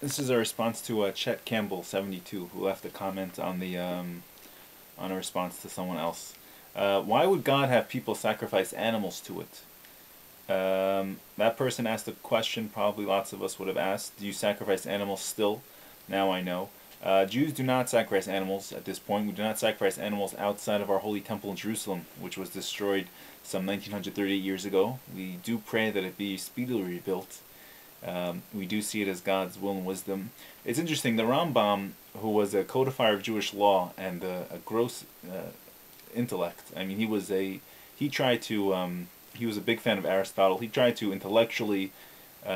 This is a response to ChetCampbell72, who left a comment on the on a response to someone else. Why would God have people sacrifice animals to it? That person asked a question probably lots of us would have asked. Do you sacrifice animals still? Now I know. Jews do not sacrifice animals at this point. We do not sacrifice animals outside of our holy temple in Jerusalem, which was destroyed some 1938 years ago. We do pray that it be speedily rebuilt. We do see it as God's will and wisdom. It's interesting, the Rambam, who was a codifier of Jewish law and a gross intellect, I mean, he tried to, he was a big fan of Aristotle. He tried to intellectually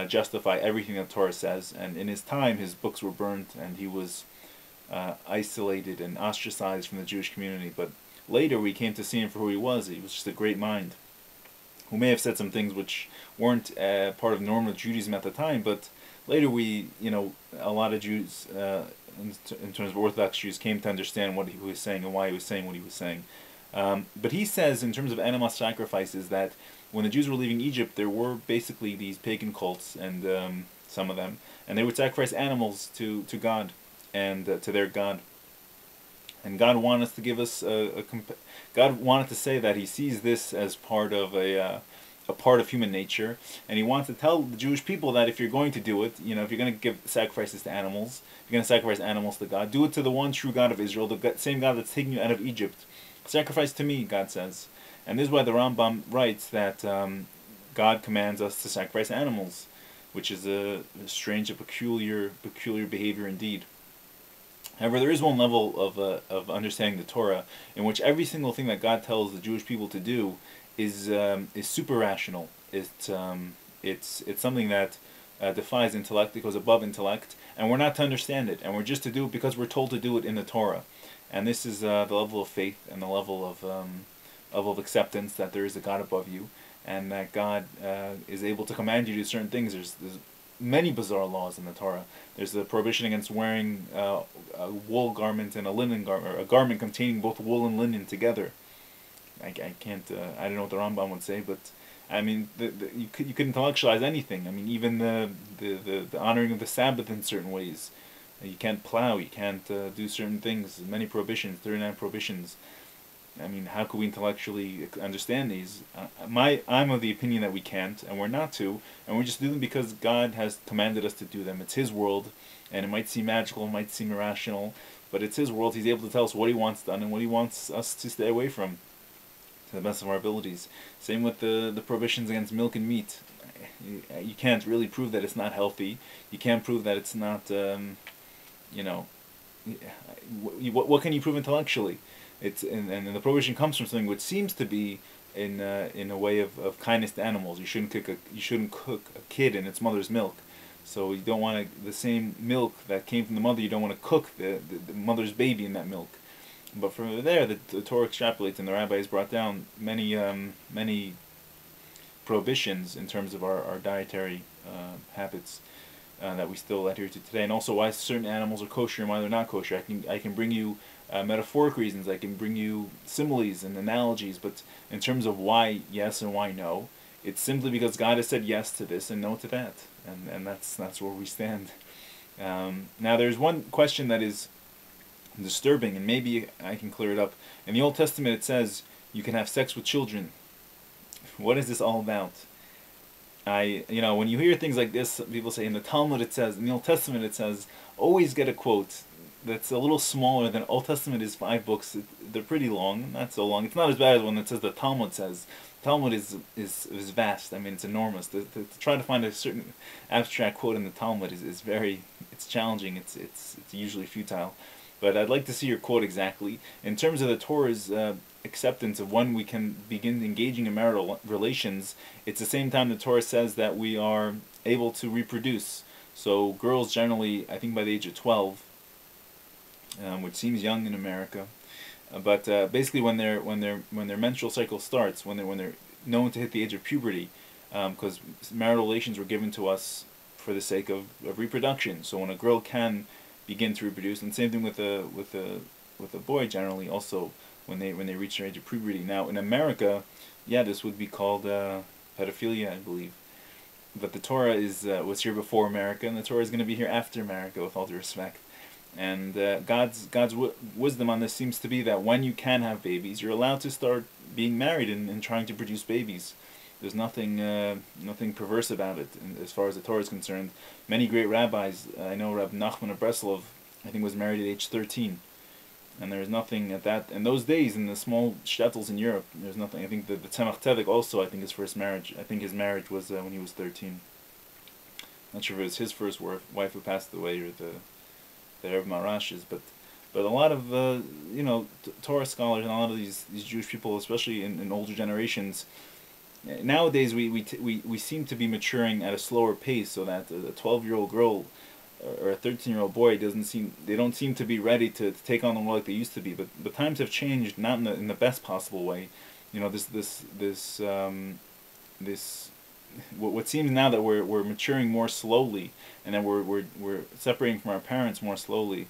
justify everything that Torah says, and in his time, his books were burnt, and he was isolated and ostracized from the Jewish community. But later, we came to see him for who he was. He was just a great mind, who may have said some things which weren't part of normal Judaism at the time, but later a lot of Jews, in terms of Orthodox Jews, came to understand what he was saying and why he was saying what he was saying. But he says, in terms of animal sacrifices, that when the Jews were leaving Egypt, there were basically these pagan cults, and some of them, and they would sacrifice animals to God and to their God. And God wanted us to give us God wanted to say that He sees this as part of a part of human nature, and He wants to tell the Jewish people that if you're going to do it, if you're going to give sacrifices to animals, if you're going to sacrifice animals to God, do it to the one true God of Israel, the same God that's taking you out of Egypt. Sacrifice to me, God says, and this is why the Rambam writes that God commands us to sacrifice animals, which is a strange, peculiar behavior indeed. However, there is one level of understanding the Torah in which every single thing that God tells the Jewish people to do is super rational. It's something that defies intellect. It goes above intellect, and we're not to understand it, and we're just to do it because we're told to do it in the Torah. And this is the level of faith and the level of acceptance that there is a God above you, and that God is able to command you to do certain things. There's many bizarre laws in the Torah. There's the prohibition against wearing a wool garment and a linen garment, or a garment containing both wool and linen together. I can't. I don't know what the Rambam would say, but I mean, you could intellectualize anything. I mean, even the honoring of the Sabbath in certain ways. You can't plow. You can't do certain things. Many prohibitions, 39 prohibitions. I mean, how could we intellectually understand these? I'm of the opinion that we can't, and we're not to, and we just do them because God has commanded us to do them. It's His world, and it might seem magical, it might seem irrational, but it's His world. He's able to tell us what He wants done and what He wants us to stay away from, to the best of our abilities. Same with the prohibitions against milk and meat. You can't really prove that it's not healthy. You can't prove that it's not, what can you prove intellectually? And the prohibition comes from something which seems to be in a way of kindness to animals. You shouldn't cook a kid in its mother's milk. So you don't want the same milk that came from the mother. You don't want to cook the mother's baby in that milk. But from there, the Torah extrapolates, and the rabbis brought down many prohibitions in terms of our dietary habits that we still adhere to today, and also why certain animals are kosher and why they're not kosher. I can bring you metaphoric reasons. I can bring you similes and analogies, but in terms of why yes and why no, it's simply because God has said yes to this and no to that, and that's where we stand. Now, there's one question that is disturbing, and maybe I can clear it up. In the Old Testament, it says you can have sex with children. What is this all about? When you hear things like this, people say in the Talmud it says, in the Old Testament it says, always get a quote that's a little smaller than Old Testament is 5 books. They're pretty long, not so long. It's not as bad as one that says the Talmud says. Talmud is vast. I mean, it's enormous. To try to find a certain abstract quote in the Talmud is very, it's challenging. It's usually futile. But I'd like to see your quote exactly. In terms of the Torah's acceptance of when we can begin engaging in marital relations, it's the same time the Torah says that we are able to reproduce. So girls generally, I think by the age of 12, which seems young in America, but basically when their menstrual cycle starts, when they're known to hit the age of puberty, because marital relations were given to us for the sake of reproduction. So when a girl can begin to reproduce, and same thing with a boy generally also when they reach their age of puberty. Now in America, yeah, this would be called pedophilia, I believe. but the Torah is was here before America, and the Torah is going to be here after America, with all due respect. And God's wisdom on this seems to be that when you can have babies, you're allowed to start being married and trying to produce babies. There's nothing perverse about it, and as far as the Torah is concerned. Many great rabbis, I know Rab Nachman of Breslov, I think was married at age 13. And there's nothing at that, in those days, in the small shtetls in Europe, there's nothing. I think the Tzemach Tzedek also, I think his first marriage, I think his marriage was when he was 13. Not sure if it was his first wife who passed away, or the Arab Marash's, but a lot of Torah scholars and a lot of these Jewish people, especially in older generations, nowadays we seem to be maturing at a slower pace, so that a 12-year-old girl or a 13-year-old boy they don't seem to be ready to take on the world like they used to be. But the times have changed, not in the best possible way. What seems now that we're maturing more slowly, and that we're separating from our parents more slowly.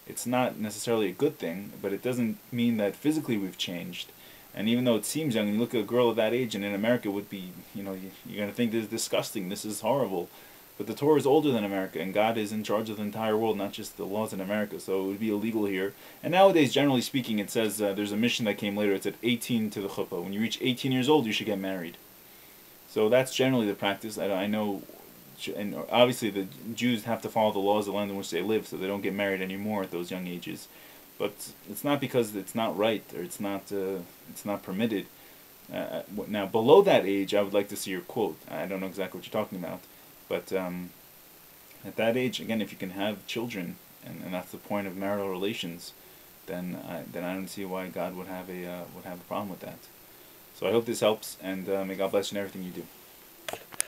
It's not necessarily a good thing, but it doesn't mean that physically we've changed. And even though it seems young, and you look at a girl of that age, and in America would be, you're going to think this is disgusting, this is horrible. But the Torah is older than America, and God is in charge of the entire world, not just the laws in America, so it would be illegal here. And nowadays, generally speaking, it says, there's a mission that came later, it's at 18 to the chuppah. When you reach 18 years old, you should get married. So that's generally the practice. I know, and obviously the Jews have to follow the laws of the land in which they live, so they don't get married anymore at those young ages. But it's not because it's not right, or it's not permitted. Now, below that age, I would like to see your quote. I don't know exactly what you're talking about. But at that age, again, if you can have children, and that's the point of marital relations, then I don't see why God would have a problem with that. So I hope this helps, and may God bless you in everything you do.